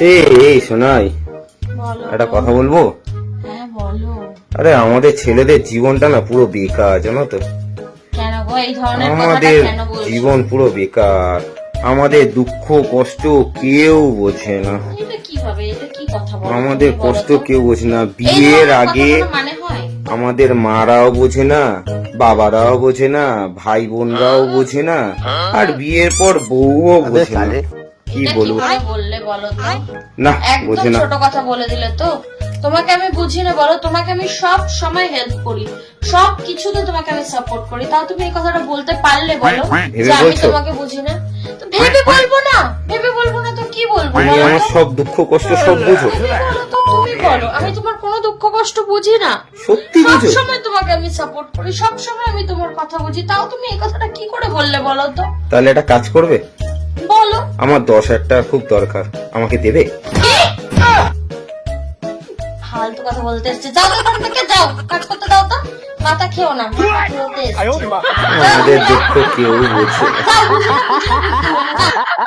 এই শোনাই, বলো। একটা কথা বলবো। হ্যাঁ বলো। আরে আমাদের ছেলেদের জীবনটা না পুরো বেকার, জানো তো। কেন গো এই ধরনের কথাটা আমাদের কেন বলছো? জীবন পুরো বেকার, আমাদের দুঃখ কষ্ট কেউ বোঝে না। এটা কিভাবে, এটা কি কথা বলো? আমাদের তুমি বলো কষ্ট তো। কেউ বোঝে না। এই বিয়ের ধরনের আগে কথাগুলো মানে হয়? আমাদের মারাও বোঝে না, বাবারাও বোঝে না, ভাই বোনরাও বোঝে না, আর বিয়ের পর বউও বোঝে না। কি এটা কি বলবো, করে বললে বলো তো? না একদম বোঝে না। ছোট কথা বলে দিলে তো। তোমাকে আমি বুঝি না বলো? তোমাকে আমি সব সময় হেল্প করি, সব কিছুতে তোমাকে আমি সাপোর্ট করি, তাও তুমি এই কথাটা বলতে পারলে বলো ভেবে যে আমি বলছো? তোমাকে বুঝি না? তো ভেবে বলবো না, ভেবে বলবো না তো কি বলবো তুমি বলো আমার তো? সব দুঃখ কষ্ট সব বুঝো। তুমি বলো তো, তুমি বলো। আমি তোমার কোনো দুঃখ কষ্ট বুঝি না? সত্যি সব বুঝো? সময় তোমাকে আমি সাপোর্ট করি, সব সময় আমি তোমার কথা বুঝি, তাও তুমি এই কথাটা কি করে বললে বলো তো? তাহলে একটা কাজ করবে, বলো। আমার 10,000 টাকা খুব দরকার, আমাকে দেবে? ফালতু কথা বলতে এসছে, যাও তো এখান থেকে, যাও কাজ করতে দাও তো। মাথা খেও না, মাথা খেতে এসছে। আমাদের দুঃখ কেউ বোঝে না। যাও, বুঝি না, বুঝি না, বুঝি না।